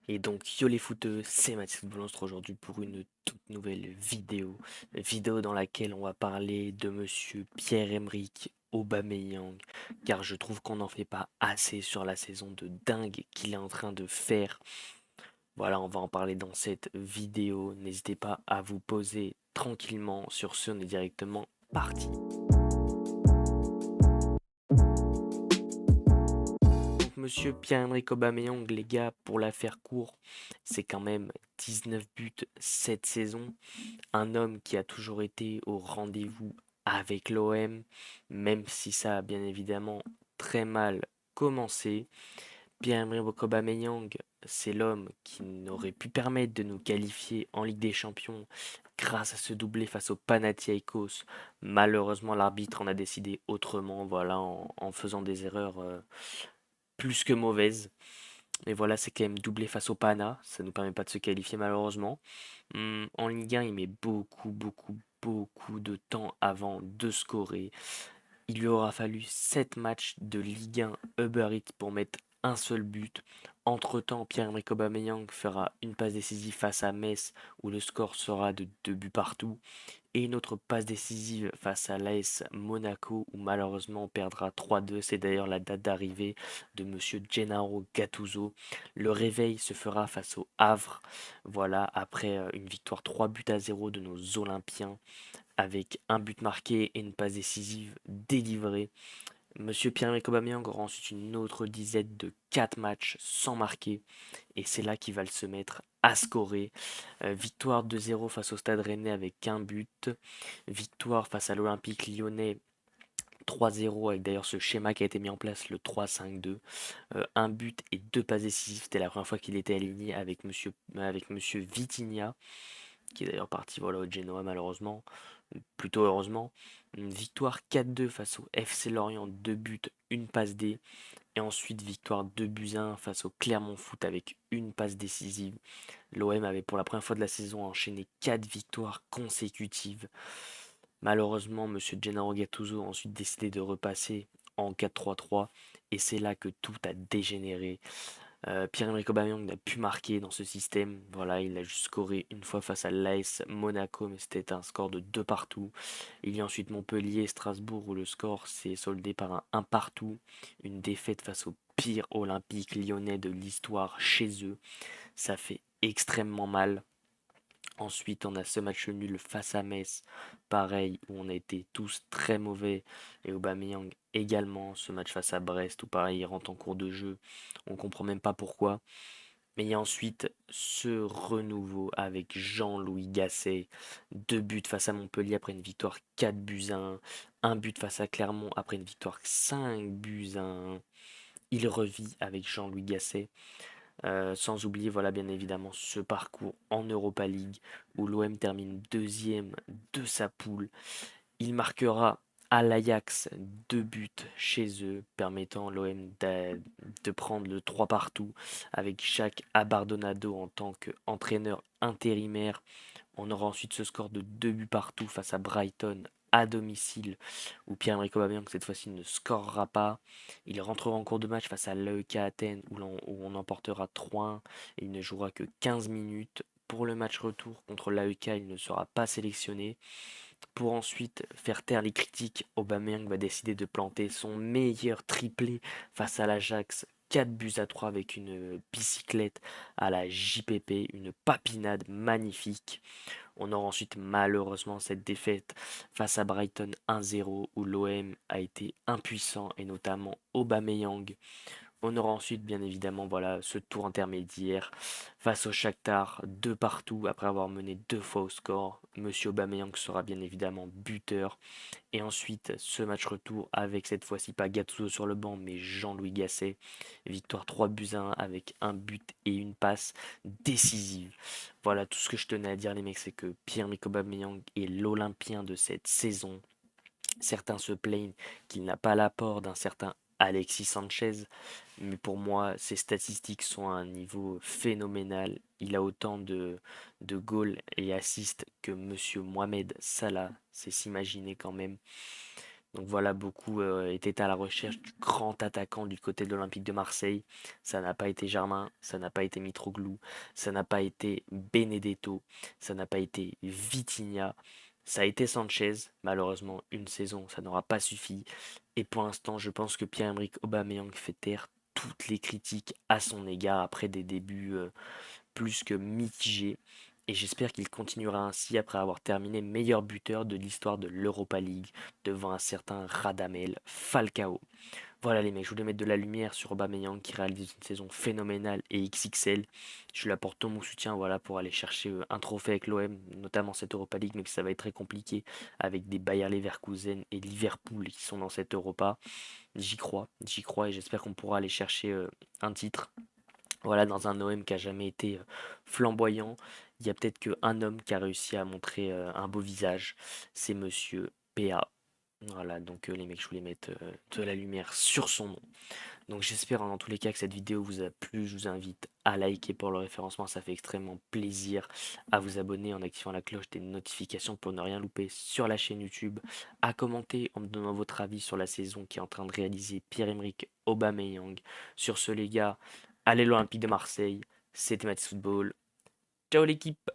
Et donc, yo les footeux, c'est Mathis Boulonstre aujourd'hui pour une toute nouvelle vidéo dans laquelle on va parler de monsieur Pierre-Emerick Aubameyang, car je trouve qu'on n'en fait pas assez sur la saison de dingue qu'il est en train de faire. Voilà, on va en parler dans cette vidéo. N'hésitez pas à vous poser tranquillement. Sur ce, on est directement parti. Donc, monsieur Pierre-Emerick Aubameyang, les gars, pour la faire court, c'est quand même 19 buts cette saison. Un homme qui a toujours été au rendez-vous avec l'OM, même si ça a bien évidemment très mal commencé. Pierre-Emerick Aubameyang, c'est l'homme qui n'aurait pu permettre de nous qualifier en Ligue des Champions grâce à ce doublé face au Panathinaikos. Malheureusement, l'arbitre en a décidé autrement, voilà, en faisant des erreurs plus que mauvaises. Mais voilà, c'est quand même doublé face au Pana, ça ne nous permet pas de se qualifier malheureusement. En Ligue 1, il met beaucoup de temps avant de scorer. Il lui aura fallu 7 matchs de Ligue 1 Uber Eats pour mettre un seul but. Entre-temps, Pierre-Emerick Aubameyang fera une passe décisive face à Metz où le score sera de 2 buts partout. Et une autre passe décisive face à l'AS Monaco où malheureusement on perdra 3-2. C'est d'ailleurs la date d'arrivée de monsieur Gennaro Gattuso. Le réveil se fera face au Havre. Voilà, après une victoire 3 buts à 0 de nos Olympiens avec un but marqué et une passe décisive délivrée. Monsieur Pierre-Emerick Aubameyang aura ensuite une autre dizaine de 4 matchs sans marquer et c'est là qu'il va se mettre à scorer. Victoire 2-0 face au Stade Rennais avec un but. Victoire face à l'Olympique Lyonnais 3-0 avec d'ailleurs ce schéma qui a été mis en place, le 3-5-2. Un but et deux passes décisives. C'était la première fois qu'il était aligné avec monsieur Vitinha, qui est d'ailleurs parti voilà, au Genoa malheureusement, plutôt heureusement. Une victoire 4-2 face au FC Lorient, 2 buts, une passe D. Et ensuite victoire 2 buts 1 face au Clermont Foot avec une passe décisive. L'OM avait pour la première fois de la saison enchaîné 4 victoires consécutives. Malheureusement, monsieur Gennaro Gattuso a ensuite décidé de repasser en 4-3-3 et c'est là que tout a dégénéré. Pierre-Emerick Aubameyang n'a pu marquer dans ce système. Voilà, il a juste scoré une fois face à l'AS Monaco, mais c'était un score de 2 partout. Il y a ensuite Montpellier et Strasbourg où le score s'est soldé par un partout. Une défaite face au pire Olympique lyonnais de l'histoire chez eux. Ça fait extrêmement mal. Ensuite, on a ce match nul face à Metz, pareil, où on a été tous très mauvais, et Aubameyang également. Ce match face à Brest, où pareil, il rentre en cours de jeu, on comprend même pas pourquoi. Mais il y a ensuite ce renouveau avec Jean-Louis Gasset, 2 buts face à Montpellier après une victoire 4 buts 1, un but face à Clermont après une victoire 5 buts 1. Il revit avec Jean-Louis Gasset. Sans oublier, voilà, bien évidemment, ce parcours en Europa League où l'OM termine deuxième de sa poule. Il marquera à l'Ajax 2 buts chez eux, permettant l'OM de prendre le 3 partout avec Jacques Abardonado en tant qu'entraîneur intérimaire. On aura ensuite ce score de 2 buts partout face à Brighton à domicile, où Pierre-Emerick Aubameyang cette fois-ci ne scorera pas. Il rentrera en cours de match face à l'AEK Athènes où on emportera 3-1 et il ne jouera que 15 minutes. Pour le match retour contre l'AEK, il ne sera pas sélectionné. Pour ensuite faire taire les critiques, Aubameyang va décider de planter son meilleur triplé face à l'Ajax. 4 buts 3 avec une bicyclette à la JPP, une papinade magnifique. On aura ensuite malheureusement cette défaite face à Brighton 1-0 où l'OM a été impuissant et notamment Aubameyang. On aura ensuite bien évidemment voilà ce tour intermédiaire face au Shakhtar, 2 partout après avoir mené 2 fois au score. Monsieur Aubameyang sera bien évidemment buteur. Et ensuite ce match retour avec cette fois-ci pas Gattuso sur le banc mais Jean-Louis Gasset. Victoire 3 buts 1 avec un but et une passe décisive. Voilà tout ce que je tenais à dire les mecs, c'est que Pierre-Emerick Aubameyang est l'Olympien de cette saison. Certains se plaignent qu'il n'a pas l'apport d'un certain Alexis Sanchez, mais pour moi, ses statistiques sont à un niveau phénoménal. Il a autant de goals et assists que monsieur Mohamed Salah, c'est s'imaginer quand même. Donc voilà, beaucoup étaient à la recherche du grand attaquant du côté de l'Olympique de Marseille. Ça n'a pas été Germain, ça n'a pas été Mitroglou, ça n'a pas été Benedetto, ça n'a pas été Vitinha, ça a été Sanchez. Malheureusement, une saison, ça n'aura pas suffi. Et pour l'instant, je pense que Pierre-Emerick Aubameyang fait taire toutes les critiques à son égard après des débuts plus que mitigé, et j'espère qu'il continuera ainsi après avoir terminé meilleur buteur de l'histoire de l'Europa League devant un certain Radamel Falcao. Voilà les mecs, je voulais mettre de la lumière sur Aubameyang qui réalise une saison phénoménale et XXL. Je lui apporte tout mon soutien voilà, pour aller chercher un trophée avec l'OM, notamment cette Europa League, mais que ça va être très compliqué avec des Bayer Leverkusen et Liverpool qui sont dans cette Europa. J'y crois et j'espère qu'on pourra aller chercher un titre. Voilà, dans un OM qui a jamais été flamboyant, il y a peut-être qu'un homme qui a réussi à montrer un beau visage, c'est Monsieur PA. Voilà, donc les mecs, je voulais mettre de la lumière sur son nom. Donc j'espère dans tous les cas que cette vidéo vous a plu. Je vous invite à liker pour le référencement, ça fait extrêmement plaisir. À vous abonner en activant la cloche des notifications pour ne rien louper sur la chaîne YouTube. À commenter en me donnant votre avis sur la saison qui est en train de réaliser Pierre-Emerick Aubameyang. Sur ce les gars, allez l'Olympique de Marseille, c'était Match Football. Ciao l'équipe!